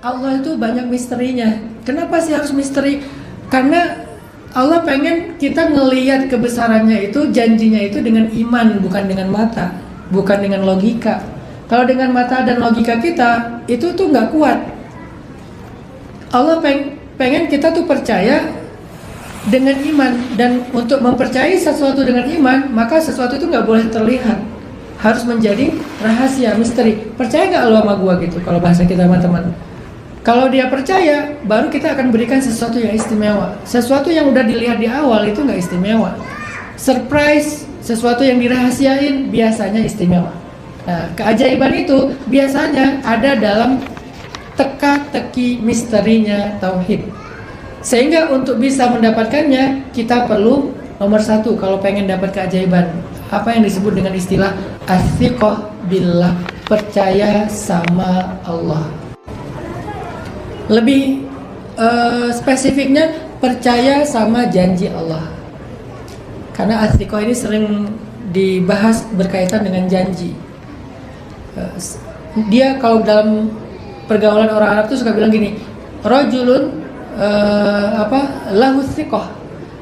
Allah itu banyak misterinya. Kenapa sih harus misteri? Karena Allah pengen kita ngelihat kebesarannya itu, janjinya itu dengan iman, bukan dengan mata, bukan dengan logika. Kalau dengan mata dan logika kita, itu tuh nggak kuat. Allah pengen kita tuh percaya dengan iman. Dan untuk mempercayai sesuatu dengan iman, maka sesuatu itu nggak boleh terlihat, harus menjadi rahasia, misteri. Percaya nggak lo sama gua gitu, kalau bahasa kita teman-teman. Kalau dia percaya, baru kita akan berikan sesuatu yang istimewa. Sesuatu yang udah dilihat di awal itu nggak istimewa. Surprise, sesuatu yang dirahasiain biasanya istimewa. Nah, keajaiban itu biasanya ada dalam teka-teki misterinya tauhid. Sehingga untuk bisa mendapatkannya, kita perlu nomor satu kalau pengen dapat keajaiban. Apa yang disebut dengan istilah as-siqah billah, percaya sama Allah. Lebih spesifiknya percaya sama janji Allah. Karena as-siqah ini sering dibahas berkaitan dengan janji. Dia kalau dalam pergaulan orang Arab tuh suka bilang gini, rajulun lahu siqah.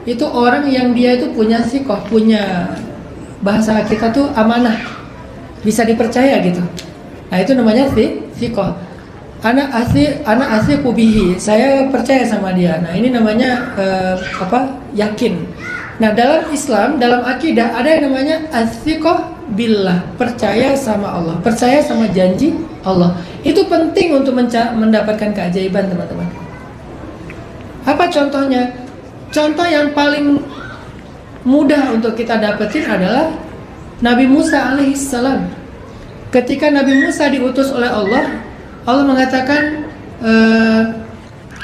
Itu orang yang dia itu punya siqah, punya, bahasa kita tuh amanah, bisa dipercaya gitu. Nah itu namanya siqah. Anak asyiqu bihi, saya percaya sama dia. Nah ini namanya yakin. Nah dalam Islam, dalam akidah ada yang namanya as-siqah billah, percaya sama Allah, percaya sama janji Allah. Itu penting untuk mendapatkan keajaiban teman-teman. Apa contohnya? Contoh yang paling mudah untuk kita dapetin adalah Nabi Musa alaihissalam. Ketika Nabi Musa diutus oleh Allah, Allah mengatakan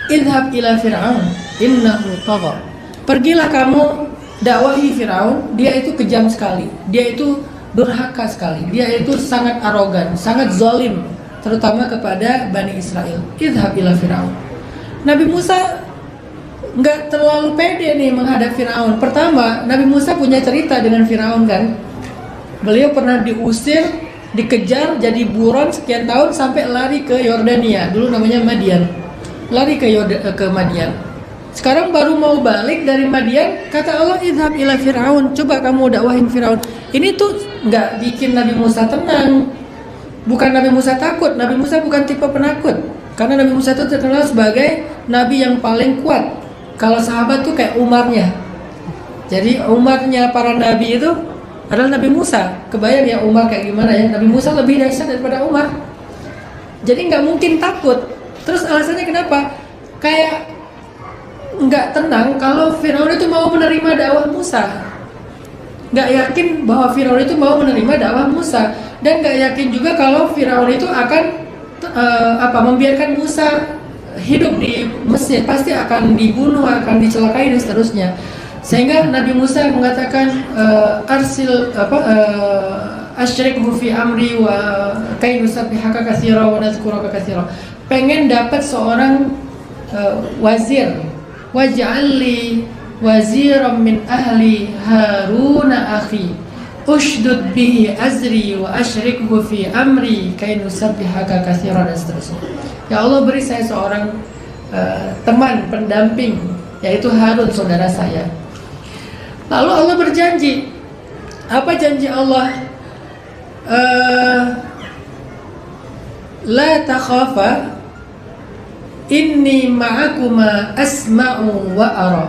idhab ila fir'aun innahu tagha. Pergilah kamu dakwahi Firaun, dia itu kejam sekali, dia itu durhaka sekali, dia itu sangat arogan, sangat zalim, terutama kepada Bani Israel. Idhab ila fir'aun. Nabi Musa nggak terlalu pede nih menghadap Firaun. Pertama, Nabi Musa punya cerita dengan Firaun kan. Beliau pernah diusir, dikejar jadi buron sekian tahun sampai lari ke Yordania, dulu namanya Madian. Lari ke Madian. Sekarang baru mau balik dari Madian, kata Allah idhab ila Firaun, coba kamu dakwahin Firaun. Ini tuh nggak bikin Nabi Musa tenang. Bukan Nabi Musa takut, Nabi Musa bukan tipe penakut. Karena Nabi Musa itu terkenal sebagai nabi yang paling kuat. Kalau sahabat tuh kayak Umarnya. Jadi Umarnya para nabi itu adalah Nabi Musa. Kebayang ya Umar kayak gimana ya? Nabi Musa lebih dahsyat daripada Umar. Jadi nggak mungkin takut. Terus alasannya kenapa? Kayak nggak tenang kalau Firaun itu mau menerima dakwah Musa. Nggak yakin bahwa Firaun itu mau menerima dakwah Musa. Dan nggak yakin juga kalau Firaun itu akan membiarkan Musa hidup di Mesir, pasti akan dibunuh, akan dicelakai dan seterusnya. Sehingga Nabi Musa mengatakan asyrikhu fi amri wa kay nusabbihaka katsira wa nadhkuraka katsira. Pengen dapat seorang wazir, waj'alli waziran min ahli Haruna akhi ushdud bihi azri wa asyrikhu fi amri kay nusabbihaka katsira dan seterusnya. Ya Allah, beri saya seorang teman, pendamping, yaitu Harun, saudara saya. Lalu Allah berjanji. Apa janji Allah? La takhafa inni ma'akuma asma'u wa ara.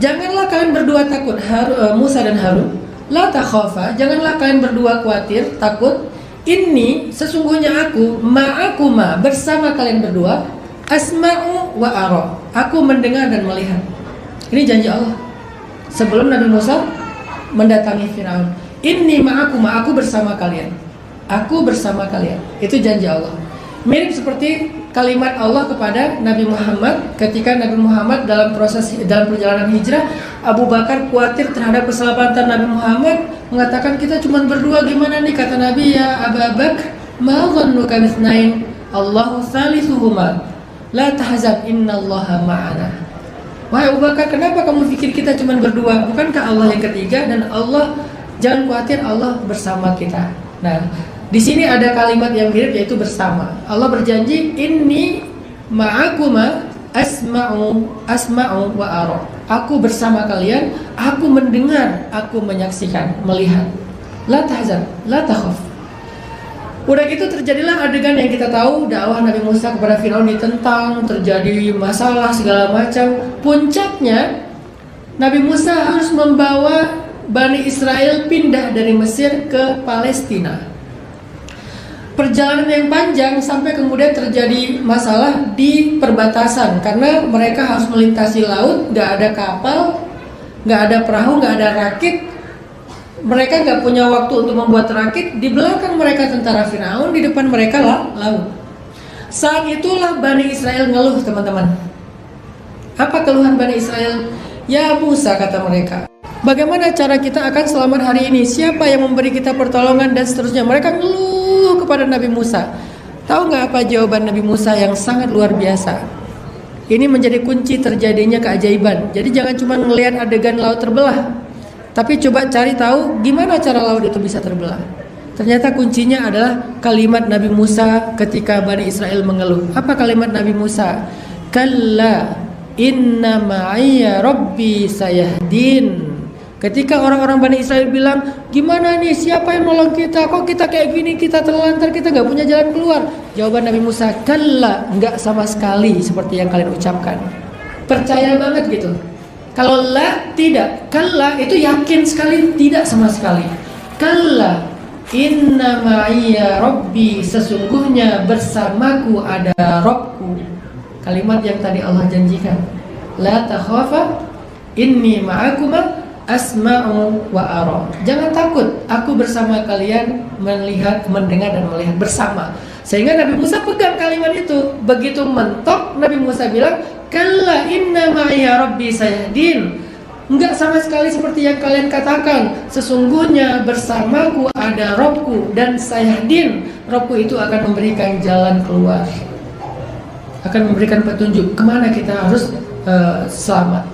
Janganlah kalian berdua takut, Musa dan Harun. La takhafa, janganlah kalian berdua khawatir, takut. Ini sesungguhnya aku ma'akuma, bersama kalian berdua, asma'u wa ara, aku mendengar dan melihat. Ini janji Allah sebelum Nabi Musa mendatangi Firaun. Inni ma'akuma, aku bersama kalian, aku bersama kalian. Itu janji Allah. Mirip seperti kalimat Allah kepada Nabi Muhammad ketika Nabi Muhammad dalam perjalanan hijrah. Abu Bakar khawatir terhadap keselamatan Nabi Muhammad, mengatakan kita cuma berdua, gimana nih? Kata Nabi, ya Abu Bakar, ma dhannuka bitsnain Allahu tsalisuhuma la tahzan innallaha ma'ana. Wahai Abu Bakar, kenapa kamu pikir kita cuma berdua? Bukankah Allah yang ketiga? Dan Allah, jangan khawatir, Allah bersama kita. Nah, Di sini ada kalimat yang mirip yaitu bersama. Allah berjanji, inni ma'akuma asma'u wa ara. Aku bersama kalian, aku mendengar, aku menyaksikan, melihat. La tahzan, la takhaf. Udah gitu terjadilah adegan yang kita tahu, dakwah Nabi Musa kepada Firaun ditentang, terjadi masalah segala macam. Puncaknya Nabi Musa harus membawa Bani Israel pindah dari Mesir ke Palestina. Perjalanan yang panjang sampai kemudian terjadi masalah di perbatasan karena mereka harus melintasi laut, nggak ada kapal, nggak ada perahu, nggak ada rakit. Mereka nggak punya waktu untuk membuat rakit. Di belakang mereka tentara Firaun, di depan mereka lah laut. Saat itulah Bani Israel ngeluh, teman-teman. Apa keluhan Bani Israel? Ya Musa, kata mereka, bagaimana cara kita akan selamat hari ini? Siapa yang memberi kita pertolongan dan seterusnya? Mereka ngeluh kepada Nabi Musa. Tahu nggak apa jawaban Nabi Musa yang sangat luar biasa? Ini menjadi kunci terjadinya keajaiban. Jadi jangan cuma melihat adegan laut terbelah, tapi coba cari tahu gimana cara laut itu bisa terbelah. Ternyata kuncinya adalah kalimat Nabi Musa ketika Bani Israel mengeluh. Apa kalimat Nabi Musa? Kalla inna ma'iyya rabbi sayahdin. Ketika orang-orang Bani Israel bilang, gimana nih, siapa yang nolong kita? Kok kita kayak gini, kita terlantar, kita gak punya jalan keluar? Jawaban Nabi Musa, kalla, gak sama sekali seperti yang kalian ucapkan. Percaya banget gitu. Kalau la, tidak. Kalla itu yakin sekali, tidak sama sekali. Kalla, inna ma'iyya rabbi, sesungguhnya bersamaku ada Robku. Kalimat yang tadi Allah janjikan. La takhafa, inni ma'akuma asma'u wa ara. Jangan takut, aku bersama kalian melihat, mendengar dan melihat bersama. Sehingga Nabi Musa pegang kalimat itu. Begitu mentok, Nabi Musa bilang, kalla inna ma'iyya rabbi sayahdin. Enggak sama sekali seperti yang kalian katakan. Sesungguhnya bersamaku ada Robku dan sayahdin. Robku itu akan memberikan jalan keluar, akan memberikan petunjuk kemana kita harus selamat.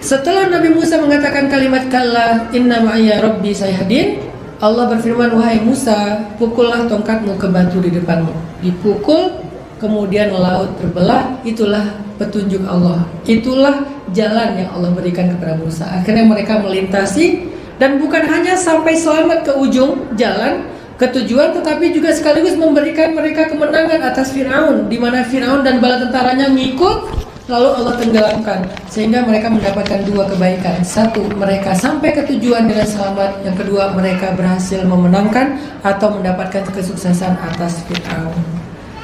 Setelah Nabi Musa mengatakan kalimat kalla inna ma'iyya rabbi sayahdin, Allah berfirman, wahai Musa, pukullah tongkatmu ke batu di depanmu. Dipukul, kemudian laut terbelah. Itulah petunjuk Allah. Itulah jalan yang Allah berikan kepada Musa. Akhirnya mereka melintasi, dan bukan hanya sampai selamat ke ujung jalan, ke tujuan, tetapi juga sekaligus memberikan mereka kemenangan atas Firaun, di mana Firaun dan bala tentaranya ngikut. Lalu Allah tenggelamkan, sehingga mereka mendapatkan dua kebaikan. Satu, mereka sampai ke tujuan dengan selamat. Yang kedua, mereka berhasil memenangkan atau mendapatkan kesuksesan atas Fir'aun.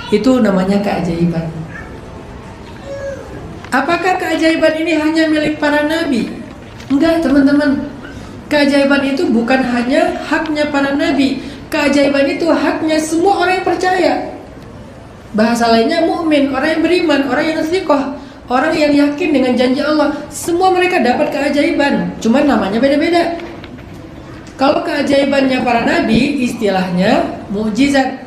Itu namanya keajaiban. Apakah keajaiban ini hanya milik para nabi? Enggak, teman-teman. Keajaiban itu bukan hanya haknya para nabi. Keajaiban itu haknya semua orang yang percaya. Bahasa lainnya mukmin, orang yang beriman, orang yang istiqomah, orang yang yakin dengan janji Allah. Semua mereka dapat keajaiban, cuman namanya beda-beda. Kalau keajaibannya para nabi, istilahnya mukjizat.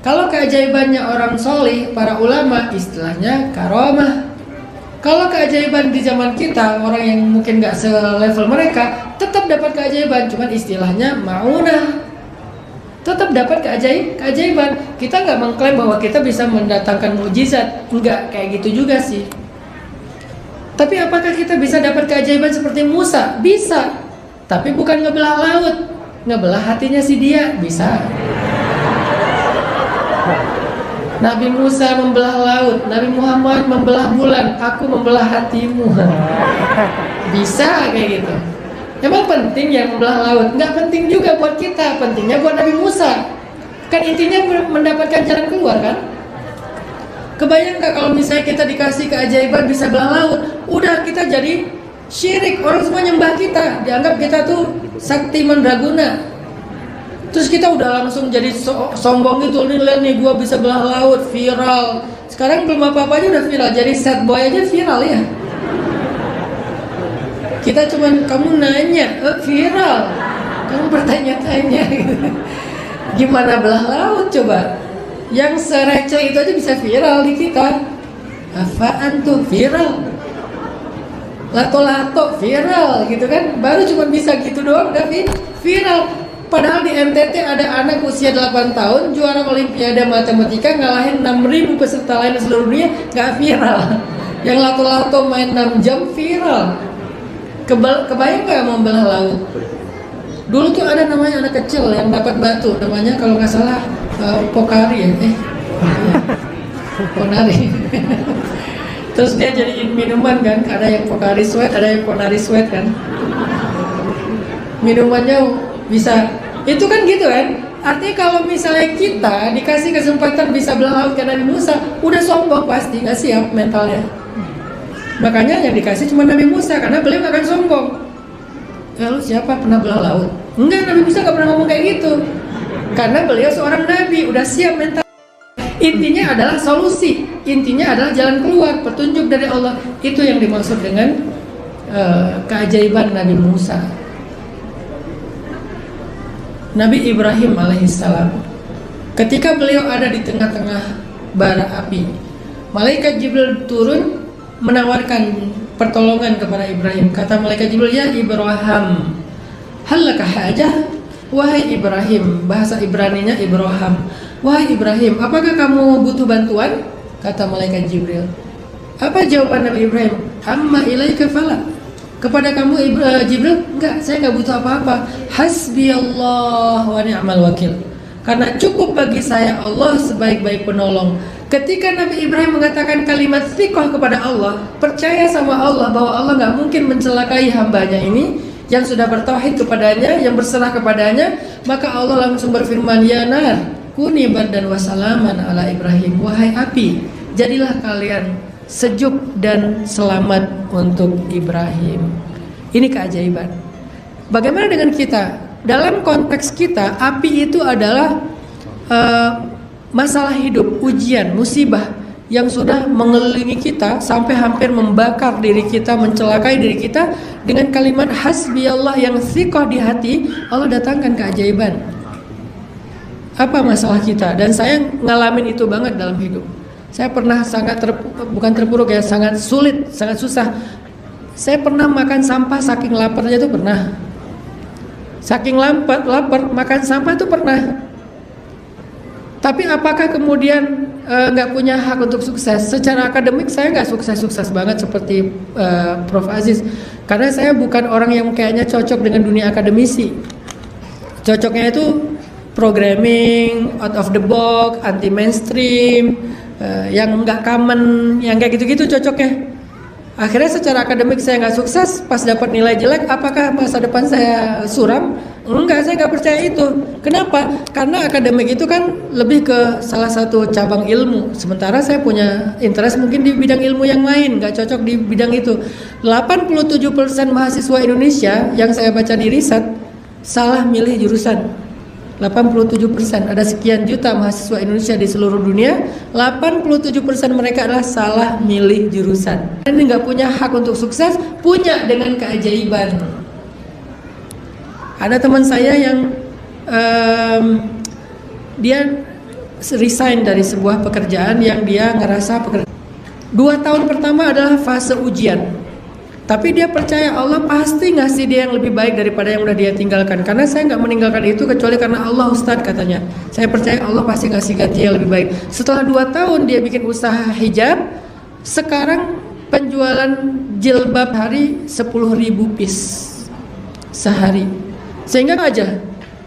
Kalau keajaibannya orang soleh, para ulama, istilahnya karamah. Kalau keajaiban di zaman kita, orang yang mungkin gak selevel mereka, tetap dapat keajaiban, cuman istilahnya maunah. Tetap dapat keajaiban. Kita nggak mengklaim bahwa kita bisa mendatangkan mukjizat, nggak kayak gitu juga sih. Tapi apakah kita bisa dapat keajaiban seperti Musa? Bisa, tapi bukan ngebelah laut, ngebelah hatinya si dia bisa. Nabi Musa membelah laut, Nabi Muhammad membelah bulan, aku membelah hatimu. Bisa kayak gitu. Emang penting yang membelah laut? Nggak penting juga buat kita, pentingnya buat Nabi Musa. Kan intinya mendapatkan jalan keluar kan? Kebayang nggak kalau misalnya kita dikasih keajaiban bisa belah laut, udah kita jadi syirik, orang semua nyembah kita, dianggap kita tuh sakti mandraguna. Terus kita udah langsung jadi sombong gitu, nih gua bisa belah laut, viral. Sekarang belum apa-apa aja udah viral, jadi sad boy aja viral ya. Kita cuman, kamu nanya, viral. Kamu bertanya-tanya gimana belah laut coba. Yang sereceh itu aja bisa viral di kita. Apaan tuh viral? Lato-lato viral gitu kan. Baru cuma bisa gitu doang udah viral. Padahal di NTT ada anak usia 8 tahun juara olimpiade matematika ngalahin 6.000 peserta lain di seluruh dunia, nggak viral. Yang lato-lato main 6 jam viral. Kebayang nggak membelah laut? Dulu tuh ada namanya anak kecil yang dapat batu, namanya kalau nggak salah Pokari ya, Ponari. Terus dia jadiin minuman kan, ada yang Pokari Sweat, ada yang Ponari Sweat kan. Minumannya bisa, itu kan gitu kan. Artinya kalau misalnya kita dikasih kesempatan bisa belah laut kayak Nabi Musa, udah sombong pasti, nggak siap mentalnya. Makanya yang dikasih cuma Nabi Musa, karena beliau nggak akan sombong. Lalu siapa pernah belah laut? Enggak, Nabi Musa nggak pernah ngomong kayak gitu. Karena beliau seorang Nabi, udah siap mental. Intinya adalah solusi, intinya adalah jalan keluar, petunjuk dari Allah. Itu yang dimaksud dengan keajaiban Nabi Musa. Nabi Ibrahim alaihissalam, ketika beliau ada di tengah-tengah bara api, malaikat Jibril turun menawarkan pertolongan kepada Ibrahim. Kata malaikat Jibril, ya Ibrahim, halaka hajah? Wahai Ibrahim, bahasa Ibraninya Ibrahim. Wahai Ibrahim, apakah kamu butuh bantuan? Kata malaikat Jibril. Apa jawaban Nabi Ibrahim? Amma ilaika fala. Kepada kamu Jibril, enggak, saya enggak butuh apa-apa. Hasbi Allah wa ni'mal wakil. Karena cukup bagi saya Allah sebaik-baik penolong. Ketika Nabi Ibrahim mengatakan kalimat thiqah kepada Allah, percaya sama Allah bahwa Allah enggak mungkin mencelakai hambanya ini yang sudah bertauhid kepadanya, yang berserah kepadanya, maka Allah langsung berfirman, ya nar, kuni bardan wa salaman ala Ibrahim. Wahai api, jadilah kalian sejuk dan selamat untuk Ibrahim. Ini keajaiban. Bagaimana dengan kita? Dalam konteks kita, api itu adalah masalah hidup, ujian, musibah yang sudah mengelilingi kita sampai hampir membakar diri kita, mencelakai diri kita. Dengan kalimat hasbi Allah yang thiqah di hati, Allah datangkan keajaiban. Apa masalah kita? Dan saya ngalamin itu banget dalam hidup. Saya pernah sangat bukan terpuruk ya, sangat sulit, sangat susah. Saya pernah makan sampah saking laparnya itu pernah. Saking lapar makan sampah itu pernah. Tapi apakah kemudian nggak punya hak untuk sukses? Secara akademik saya nggak sukses-sukses banget seperti Prof. Aziz. Karena saya bukan orang yang kayaknya cocok dengan dunia akademisi. Cocoknya itu programming, out of the box, anti mainstream, yang nggak common, yang kayak gitu-gitu cocoknya. Akhirnya secara akademik saya nggak sukses, pas dapat nilai jelek, apakah masa depan saya suram? Enggak, saya nggak percaya itu. Kenapa? Karena akademik itu kan lebih ke salah satu cabang ilmu. Sementara saya punya interest mungkin di bidang ilmu yang lain, nggak cocok di bidang itu. 87% mahasiswa Indonesia yang saya baca di riset salah milih jurusan. 87%, ada sekian juta mahasiswa Indonesia di seluruh dunia, 87% mereka adalah salah milih jurusan. Ini nggak punya hak untuk sukses, punya dengan keajaiban. Ada teman saya yang dia resign dari sebuah pekerjaan yang dia ngerasa 2 tahun pertama adalah fase ujian. Tapi dia percaya Allah pasti ngasih dia yang lebih baik daripada yang udah dia tinggalkan. Karena saya nggak meninggalkan itu kecuali karena Allah, Ustadz, katanya. Saya percaya Allah pasti ngasih ganti yang lebih baik. Setelah 2 tahun dia bikin usaha hijab. Sekarang penjualan jilbab hari 10.000 piece sehari. Sehingga aja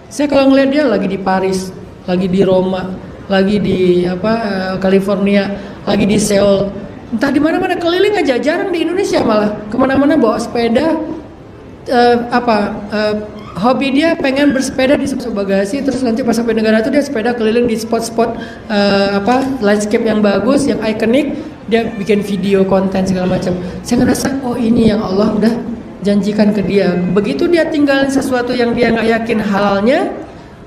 saya kalau ngeliat dia lagi di Paris, lagi di Roma, lagi di California, lagi di Seoul, entah di mana-mana keliling aja, jarang di Indonesia malah. Kemana-mana bawa sepeda, hobi dia pengen bersepeda di bagasi, terus nanti pas sampai negara itu dia sepeda keliling di spot-spot landscape yang bagus, yang ikonik, dia bikin video konten segala macam. Saya ngerasa oh ini yang Allah udah janjikan ke dia. Begitu dia tinggalin sesuatu yang dia nggak yakin halalnya,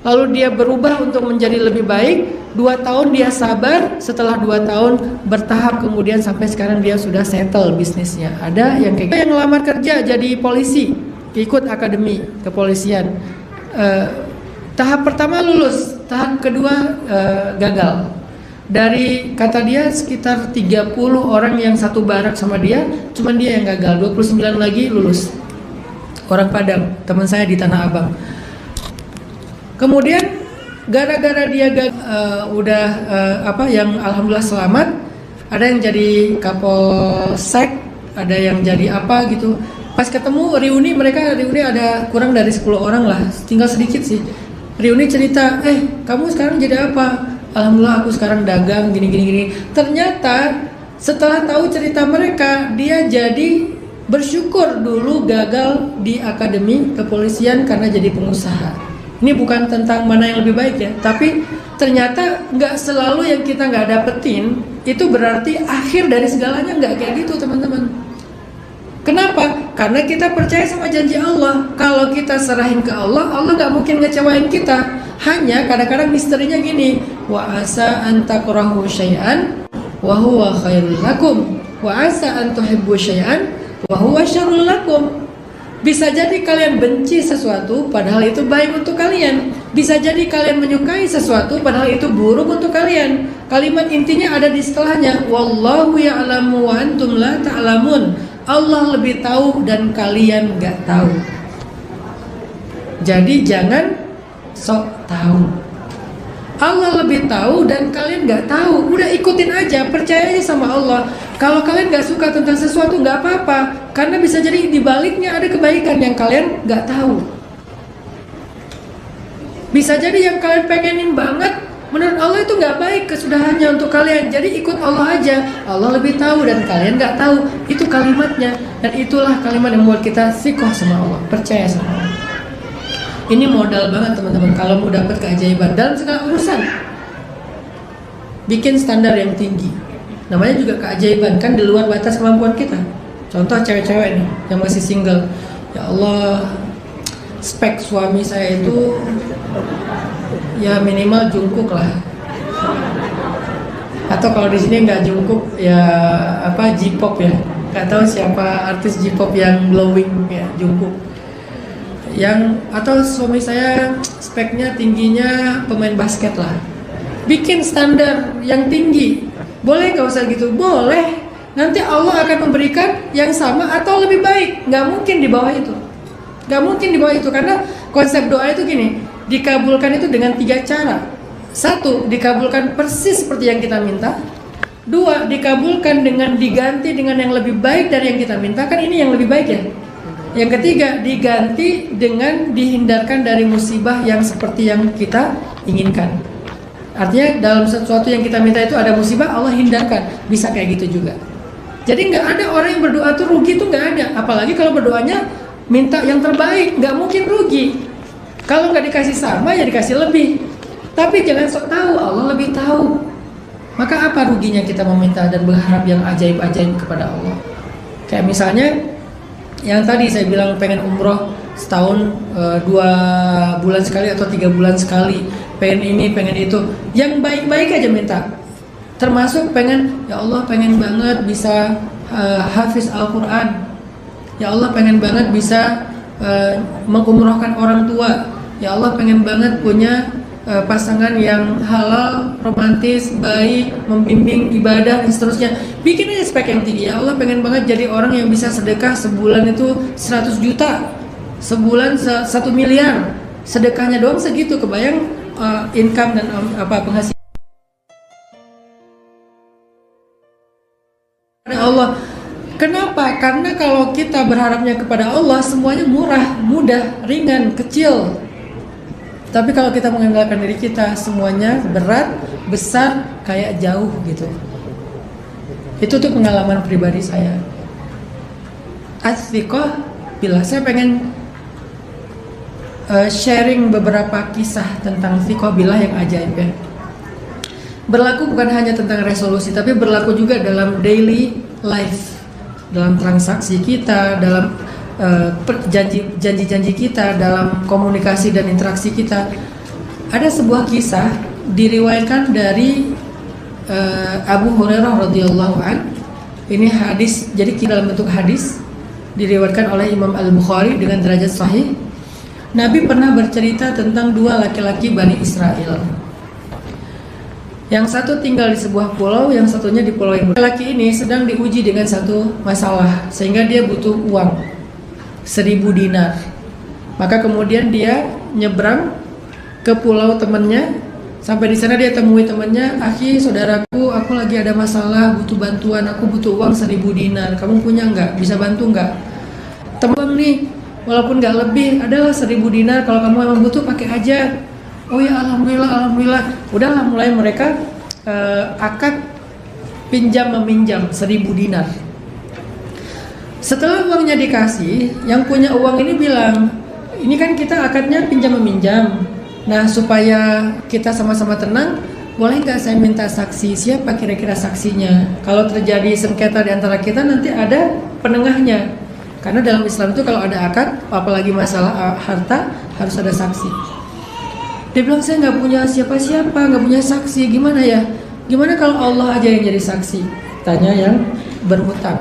lalu dia berubah untuk menjadi lebih baik. 2 tahun dia sabar, setelah 2 tahun bertahap, kemudian sampai sekarang dia sudah settle bisnisnya. Ada yang kayak gitu, yang ngelamar kerja jadi polisi, ikut akademi kepolisian. Tahap pertama lulus, tahap kedua gagal. Dari kata dia sekitar 30 orang yang satu barak sama dia, cuman dia yang gagal. 29 lagi lulus. Orang Padang, teman saya di Tanah Abang. Kemudian gara-gara dia udah yang alhamdulillah selamat, ada yang jadi kapolsek, ada yang jadi apa gitu. Pas ketemu reuni ada kurang dari 10 orang lah, tinggal sedikit sih. Reuni cerita, kamu sekarang jadi apa? Alhamdulillah aku sekarang dagang gini. Ternyata setelah tahu cerita mereka, dia jadi bersyukur dulu gagal di akademi kepolisian karena jadi pengusaha. Ini bukan tentang mana yang lebih baik ya, tapi ternyata nggak selalu yang kita nggak dapetin itu berarti akhir dari segalanya, nggak kayak gitu teman-teman. Kenapa? Karena kita percaya sama janji Allah. Kalau kita serahin ke Allah, Allah nggak mungkin ngecewain kita. Hanya kadang-kadang misterinya gini, wa asa an takrahu syai'an wa huwa khairul lakum, wa asa an tuhibbu syai'an wa huwa syarrul lakum. Bisa jadi kalian benci sesuatu padahal itu baik untuk kalian. Bisa jadi kalian menyukai sesuatu padahal itu buruk untuk kalian. Kalimat intinya ada di setelahnya, wallahu ya'lamu wa antum la ta'lamun. Allah lebih tahu dan kalian nggak tahu. Jadi jangan sok tahu. Allah lebih tahu dan kalian nggak tahu. Udah ikutin aja, percaya aja sama Allah. Kalau kalian nggak suka tentang sesuatu nggak apa-apa, karena bisa jadi di baliknya ada kebaikan yang kalian nggak tahu. Bisa jadi yang kalian pengenin banget, menurut Allah itu nggak baik kesudahannya untuk kalian. Jadi ikut Allah aja. Allah lebih tahu dan kalian nggak tahu. Itu kalimatnya. Dan itulah kalimat yang membuat kita sikoh sama Allah, percaya sama Allah. Ini modal banget teman-teman kalau mau dapat keajaiban dalam segala urusan. Bikin standar yang tinggi. Namanya juga keajaiban, kan di luar batas kemampuan kita. Contoh cewek-cewek nih yang masih single. Ya Allah, spek suami saya itu ya minimal jungkook lah. Atau kalau di sini nggak jungkook ya J-pop ya. Nggak tahu siapa artis J-pop yang glowing ya, jungkook. Atau suami saya speknya tingginya pemain basket lah. Bikin standar yang tinggi. Boleh nggak usah gitu? Boleh. Nanti Allah akan memberikan yang sama atau lebih baik. Nggak mungkin di bawah itu. Nggak mungkin di bawah itu, karena konsep doa itu gini, dikabulkan itu dengan 3 cara. 1, dikabulkan persis seperti yang kita minta. 2, dikabulkan dengan diganti dengan yang lebih baik dari yang kita minta. Kan ini yang lebih baik ya. Yang ketiga, diganti dengan dihindarkan dari musibah yang seperti yang kita inginkan. Artinya dalam sesuatu yang kita minta itu ada musibah, Allah hindarkan. Bisa kayak gitu juga. Jadi nggak ada orang yang berdoa tuh rugi, tuh nggak ada. Apalagi kalau berdoanya minta yang terbaik, nggak mungkin rugi. Kalau nggak dikasih sama ya dikasih lebih. Tapi jangan sok tahu, Allah lebih tahu. Maka apa ruginya kita meminta dan berharap yang ajaib-ajaib kepada Allah? Kayak misalnya yang tadi saya bilang pengen umroh setahun 2 bulan sekali atau 3 bulan sekali, pengen ini pengen itu, yang baik-baik aja minta. Termasuk pengen, ya Allah pengen banget bisa hafiz Al-Quran. Ya Allah pengen banget bisa mengumrohkan orang tua. Ya Allah pengen banget punya pasangan yang halal, romantis, baik, membimbing ibadah dan seterusnya. Bikin aja spek yang tinggi. Ya Allah pengen banget jadi orang yang bisa sedekah sebulan itu 100 juta, sebulan 1 miliar. Sedekahnya doang segitu, kebayang income dan penghasilan Allah. Kenapa? Karena kalau kita berharapnya kepada Allah, semuanya murah, mudah, ringan, kecil. Tapi kalau kita mengandalkan diri kita, semuanya berat, besar, kayak jauh gitu. Itu tuh pengalaman pribadi saya. As-thiqah, bila saya pengen sharing beberapa kisah tentang thiqah billah yang ajaib ya. Berlaku bukan hanya tentang resolusi, tapi berlaku juga dalam daily life, dalam transaksi kita, dalam janji-janji kita, dalam komunikasi dan interaksi kita. Ada sebuah kisah diriwayatkan dari Abu Hurairah radhiyallahu an. Ini hadis, jadi dalam bentuk hadis, diriwayatkan oleh Imam Al-Bukhari dengan derajat sahih. Nabi pernah bercerita tentang 2 laki-laki Bani Israel. Yang satu tinggal di sebuah pulau, yang satunya di pulau yang berbeda. Laki ini sedang diuji dengan satu masalah, sehingga dia butuh uang 1000 dinar. Maka kemudian dia nyebrang ke pulau temennya. Sampai di sana dia temui temannya, "Akhi, saudaraku, aku lagi ada masalah, butuh bantuan, aku butuh uang 1.000 dinar. Kamu punya nggak? Bisa bantu nggak?" "Teman nih, walaupun nggak lebih, adalah 1.000 dinar. Kalau kamu emang butuh, pakai aja." "Oh ya, alhamdulillah, alhamdulillah." Udahlah, mulai mereka akad pinjam meminjam 1.000 dinar. Setelah uangnya dikasih, yang punya uang ini bilang, "Ini kan kita akadnya pinjam meminjam. Nah, supaya kita sama-sama tenang, boleh nggak saya minta saksi? Siapa kira-kira saksinya? Kalau terjadi sengketa di antara kita, nanti ada penengahnya." Karena dalam Islam itu kalau ada akad, apalagi masalah harta, harus ada saksi. Dia bilang, "Saya nggak punya siapa-siapa, nggak punya saksi. Gimana ya? Gimana kalau Allah aja yang jadi saksi?" Tanya yang berhutang.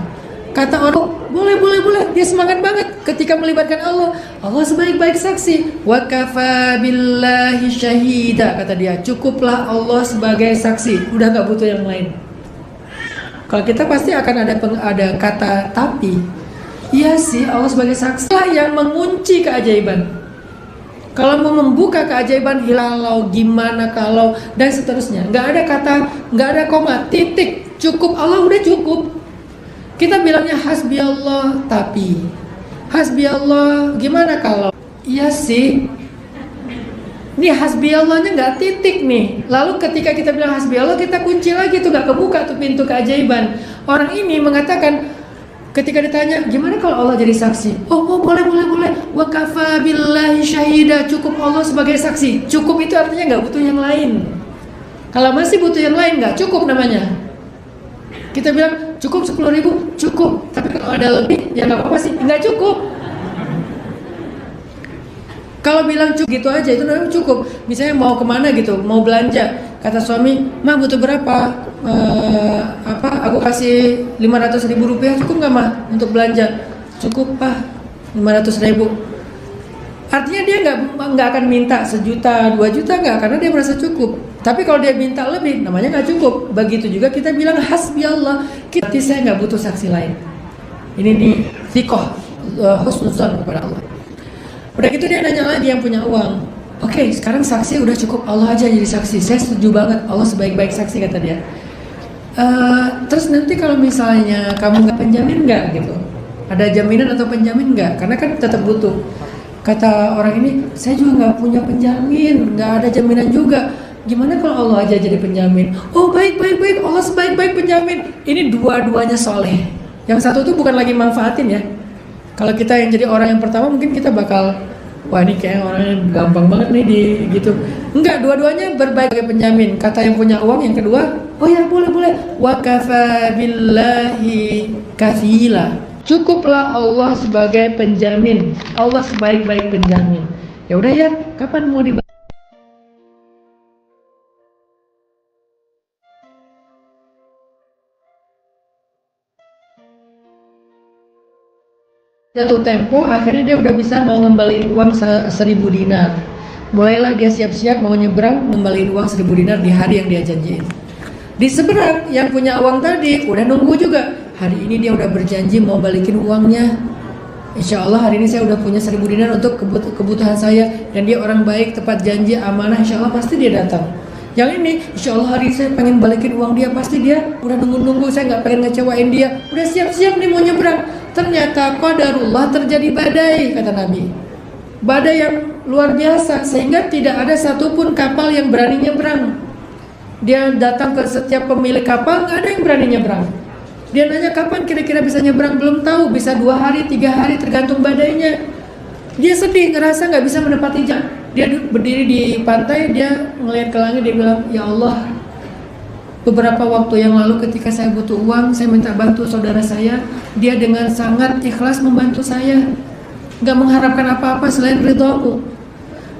Kata orang, boleh. Dia semangat banget ketika melibatkan Allah. Allah sebaik-baik saksi. "Wa kafa billahi syahida," kata dia. Cukuplah Allah sebagai saksi. Udah nggak butuh yang lain. Kalau kita pasti akan ada kata tapi. Iya sih, Allah sebagai saksi lah yang mengunci keajaiban. Kalau mau membuka keajaiban, hilalau, gimana kalau, dan seterusnya. Nggak ada kata, nggak ada koma, titik. Cukup, Allah udah cukup. Kita bilangnya hasbi Allah, tapi hasbi Allah, gimana kalau? Iya sih. Ini hasbi Allahnya nggak titik nih. Lalu ketika kita bilang hasbi Allah, kita kunci lagi tuh, nggak kebuka tuh pintu keajaiban. Orang ini mengatakan, ketika ditanya, "Gimana kalau Allah jadi saksi?" Oh, boleh. "Wa kafa billahi syahida," cukup Allah sebagai saksi. Cukup itu artinya nggak butuh yang lain. Kalau masih butuh yang lain, nggak cukup namanya. Kita bilang, "Cukup 10.000, cukup." Tapi kalau ada lebih, ya nggak apa-apa sih, nggak cukup. Kalau bilang cukup gitu aja, itu namanya cukup. Misalnya mau kemana gitu, mau belanja, kata suami, "Mah butuh berapa? Aku kasih 500.000 rupiah, cukup nggak mah untuk belanja?" "Cukup Pak, 500.000. Artinya dia nggak akan minta 1 juta, 2 juta nggak, karena dia merasa cukup. Tapi kalau dia minta lebih, namanya nggak cukup. Begitu juga kita bilang hasbi Allah. Berarti saya nggak butuh saksi lain. Ini di thiqah, husnuzan kepada Allah. Udah gitu dia nanya lagi yang punya uang. "Oke, sekarang saksi udah cukup, Allah aja jadi saksi. Saya setuju banget, Allah sebaik-baik saksi," kata dia. Terus nanti kalau misalnya kamu nggak penjamin nggak gitu? Ada jaminan atau penjamin nggak? Karena kan tetap butuh. Kata orang ini, "Saya juga nggak punya penjamin, nggak ada jaminan juga." "Gimana kalau Allah aja jadi penjamin?" "Oh baik, Allah sebaik-baik penjamin." Ini dua-duanya soleh. Yang satu tuh bukan lagi manfaatin ya. Kalau kita yang jadi orang yang pertama, mungkin kita bakal, "Wah ini kayak orangnya gampang banget nih di gitu." Enggak, dua-duanya berbaik penjamin. Kata yang punya uang yang kedua, "Oh ya boleh. Wa kafa billahi kafila." Cukuplah Allah sebagai penjamin. Allah sebaik-baik penjamin. Ya udah ya, kapan mau dibayar? Jatuh tempo, akhirnya dia udah bisa mau ngembaliin uang 1.000 dinar. Mulailah dia siap-siap mau nyebrang, ngembaliin uang 1.000 dinar di hari yang dia janjiin. Di seberang yang punya uang tadi udah nunggu juga. Hari ini dia udah berjanji mau balikin uangnya. Insya Allah hari ini saya udah punya 1.000 dinar untuk kebutuhan saya. Dan dia orang baik, tepat janji, amanah, insya Allah pasti dia datang. Yang ini, insya Allah hari ini saya pengen balikin uang dia, pasti dia udah nunggu-nunggu, saya nggak pengen ngecewain dia. Udah siap-siap nih mau nyebrang. Ternyata qadarullah terjadi badai, kata Nabi. Badai yang luar biasa, sehingga tidak ada satupun kapal yang berani nyebrang. Dia datang ke setiap pemilik kapal, nggak ada yang berani nyebrang. Dia nanya kapan kira-kira bisa nyebrang, belum tahu, bisa 2 hari, 3 hari tergantung badainya. Dia sedih, ngerasa nggak bisa menepati janji. Dia berdiri di pantai, dia ngelihat ke langit, dia bilang, "Ya Allah, beberapa waktu yang lalu ketika saya butuh uang, saya minta bantu saudara saya, dia dengan sangat ikhlas membantu saya, nggak mengharapkan apa-apa selain ridhomu.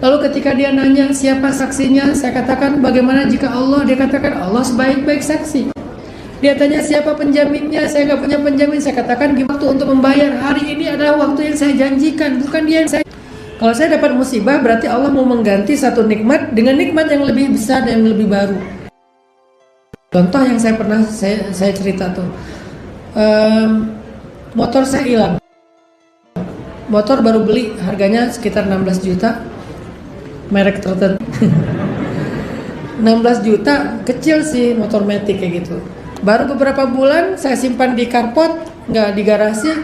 Lalu ketika dia nanya siapa saksinya, saya katakan bagaimana jika Allah, dia katakan Allah sebaik-baik saksi. Dia tanya siapa penjaminnya, saya nggak punya penjamin, saya katakan gimana waktu untuk membayar, hari ini adalah waktu yang saya janjikan, bukan dia yang saya. Kalau saya dapat musibah, berarti Allah mau mengganti satu nikmat dengan nikmat yang lebih besar dan yang lebih baru." Contoh yang saya pernah saya cerita tuh, motor saya hilang. Motor baru beli, harganya sekitar 16 juta. merek tertentu. 16 juta, kecil sih motor matic kayak gitu. Baru beberapa bulan saya simpan di carport, nggak di garasi.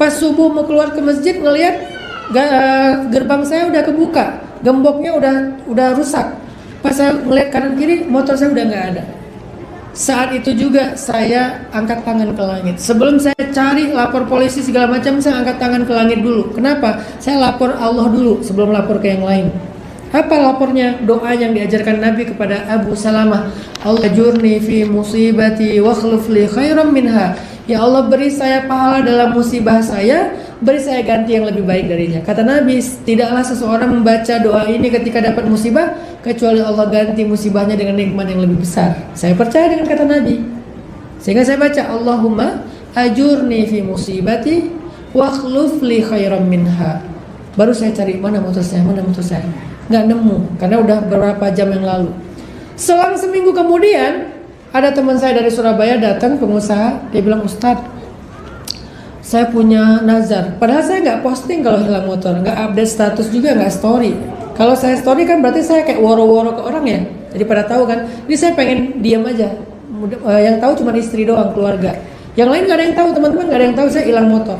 Pas subuh mau keluar ke masjid ngelihat gerbang saya udah kebuka, gemboknya udah rusak. Pas saya ngelihat kanan kiri, motor saya udah nggak ada. Saat itu juga saya angkat tangan ke langit. Sebelum saya cari lapor polisi segala macam, saya angkat tangan ke langit dulu. Kenapa? Saya lapor Allah dulu sebelum lapor ke yang lain. Apa lapornya? Doa yang diajarkan Nabi kepada Abu Salamah. Allah jurni fi musibati wa khluf li khairan minha. Ya Allah, beri saya pahala dalam musibah saya, beri saya ganti yang lebih baik darinya. Kata Nabi, tidaklah seseorang membaca doa ini ketika dapat musibah kecuali Allah ganti musibahnya dengan nikmat yang lebih besar. Saya percaya dengan kata Nabi. Sehingga saya baca, Allahumma ajurni fi musibati wa khluf li khairan minha. Baru saya cari mana motor saya. Nggak nemu, karena udah beberapa jam yang lalu. Selang seminggu kemudian, ada teman saya dari Surabaya datang, pengusaha. Dia bilang, Ustadz, saya punya nazar. Padahal saya nggak posting kalau hilang motor, nggak update status juga, nggak story. Kalau saya story kan berarti saya kayak woro-woro ke orang ya. Jadi pada tahu kan. Ini saya pengen diam aja. Yang tahu cuma istri doang, keluarga. Yang lain nggak ada yang tahu, teman-teman nggak ada yang tahu saya hilang motor.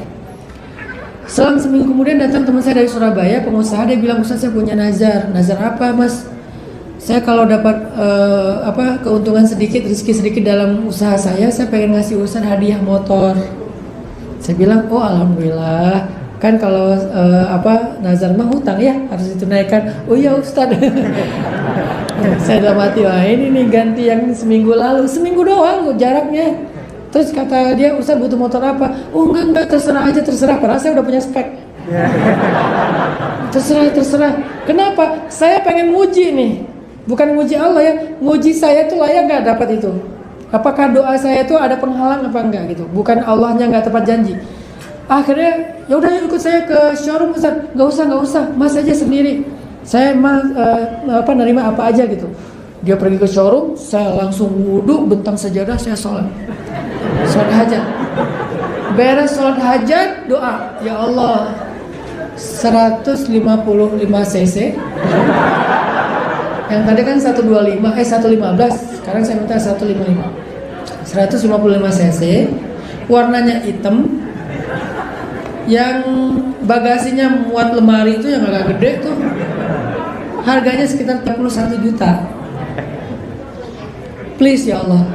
Selang seminggu kemudian datang teman saya dari Surabaya, pengusaha. Dia bilang, Ustaz, saya punya nazar. Nazar apa, Mas? Saya kalau dapat keuntungan sedikit, rezeki sedikit dalam usaha saya pengen ngasih Ustaz hadiah motor. Saya bilang, oh alhamdulillah. Kan kalau nazar mah hutang ya, harus ditunaikan. Oh iya Ustaz. Saya dalam hati, wah ini nih ganti yang seminggu lalu, seminggu doang jaraknya. Terus kata dia, Ustaz butuh motor apa? Oh enggak, terserah aja, terserah. Padahal saya udah punya spek. Terserah. Kenapa? Saya pengen nguji nih. Bukan nguji Allah ya, nguji saya tuh layak gak dapat itu. Apakah doa saya tuh ada penghalang apa enggak gitu. Bukan Allahnya gak tepat janji. Akhirnya, ya udah ikut saya ke showroom Ustaz. Gak usah, Mas aja sendiri. Saya nerima apa aja gitu. Dia pergi ke showroom, saya langsung wudhu, bentang sajadah, saya sholat hajat. Beres sholat hajat, doa, ya Allah, 155 cc. Yang tadi kan 115, sekarang saya minta 155 cc, warnanya hitam, yang bagasinya muat lemari itu yang agak gede tuh, harganya sekitar 31 juta. Please ya Allah.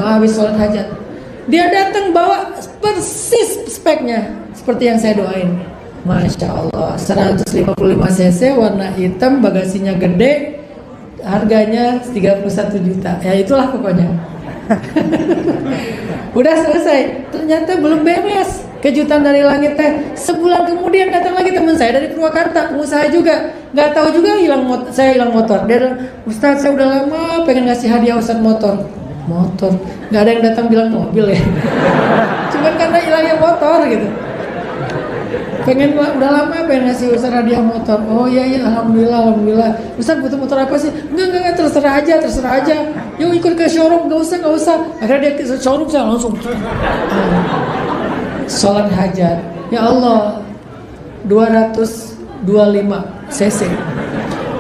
Habis sholat hajat, dia datang bawa persis speknya seperti yang saya doain. Masya Allah, 155 cc, warna hitam, bagasinya gede, harganya 31 juta. Ya itulah pokoknya. Udah selesai, ternyata belum beres. Kejutan dari langit teh. Sebulan kemudian datang lagi teman saya dari Purwakarta, pengusaha juga. Nggak tahu juga saya hilang motor. Dia bilang, Ustaz, saya udah lama pengen ngasih hadiah Ustaz motor. Nggak ada yang datang bilang mobil ya. Cuman karena hilangnya motor gitu. Udah lama pengen ngasih Ustaz hadiah motor. Oh iya, alhamdulillah. Ustaz butuh motor apa sih? Enggak, terserah aja. Yuk ikut ke showroom, nggak usah. Akhirnya dia ke showroom, saya langsung sholat hajat. Ya Allah, 225 cc.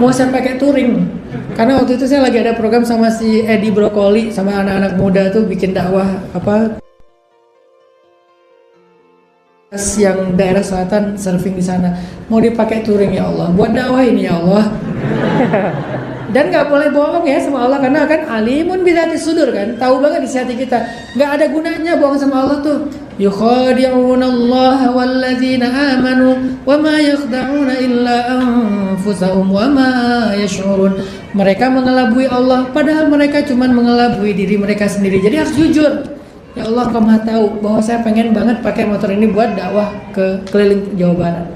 Mau saya pakai touring. Karena waktu itu saya lagi ada program sama si Edi Brokoli, sama anak-anak muda tuh bikin dakwah yang daerah selatan, surfing di sana. Mau dipakai touring ya Allah, buat dakwah ini ya Allah. Dan nggak boleh bohong ya sama Allah, karena kan alimun bidzati sudur kan, tahu banget isi hati kita. Nggak ada gunanya bohong sama Allah tuh. Yukhadi'unallaha walladzina amanu wa ma yakhda'una illa anfusahum wa ma yash'urun. Mereka mengelabui Allah, padahal mereka cuma mengelabui diri mereka sendiri. Jadi harus jujur. Ya Allah, Kau Maha tahu bahwa saya pengen banget pakai motor ini buat dakwah ke keliling Jawa Barat.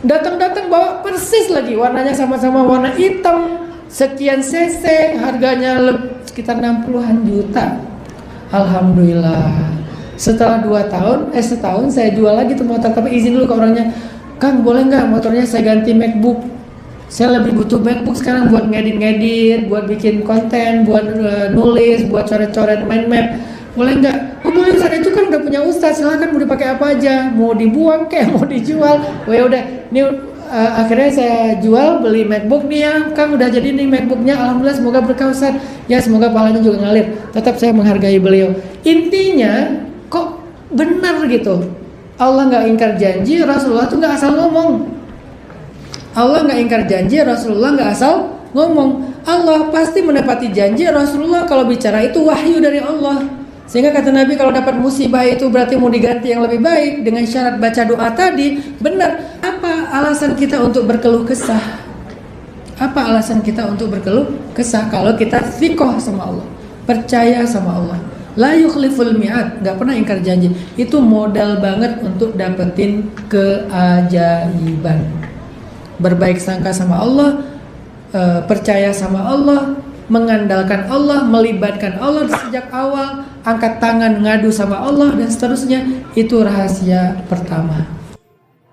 Datang bawa persis lagi, warnanya sama-sama warna hitam. Sekian cc, harganya sekitar 60-an juta. Alhamdulillah. Setelah setahun saya jual lagi tuh motor, tapi izin dulu ke orangnya, Kang boleh nggak motornya saya ganti MacBook? Saya lebih butuh MacBook sekarang buat ngedit, buat bikin konten, buat nulis, buat coret-coret mind map. Boleh nggak? Oh boleh Ustaz, itu kan udah punya Ustaz, silakan mau dipakai apa aja, mau dibuang kayak mau dijual. Oh ya udah, ini akhirnya saya jual, beli MacBook nih ya, Kang udah jadi nih MacBooknya, alhamdulillah semoga berkah Ustaz. Ya semoga pahalanya juga ngalir. Tetap saya menghargai beliau. Intinya kok benar gitu. Allah nggak ingkar janji, Rasulullah tuh nggak asal ngomong. Allah nggak ingkar janji, Rasulullah nggak asal ngomong. Allah pasti menepati janji, Rasulullah kalau bicara itu wahyu dari Allah. Sehingga kata Nabi kalau dapat musibah itu berarti mau diganti yang lebih baik dengan syarat baca doa tadi. Benar. Apa alasan kita untuk berkeluh kesah? Apa alasan kita untuk berkeluh kesah kalau kita thiqah sama Allah, percaya sama Allah? La yukhliful mi'ad, nggak pernah ingkar janji. Itu modal banget untuk dapetin keajaiban. Berbaik sangka sama Allah, percaya sama Allah, mengandalkan Allah, melibatkan Allah sejak awal, angkat tangan ngadu sama Allah dan seterusnya. Itu rahasia pertama.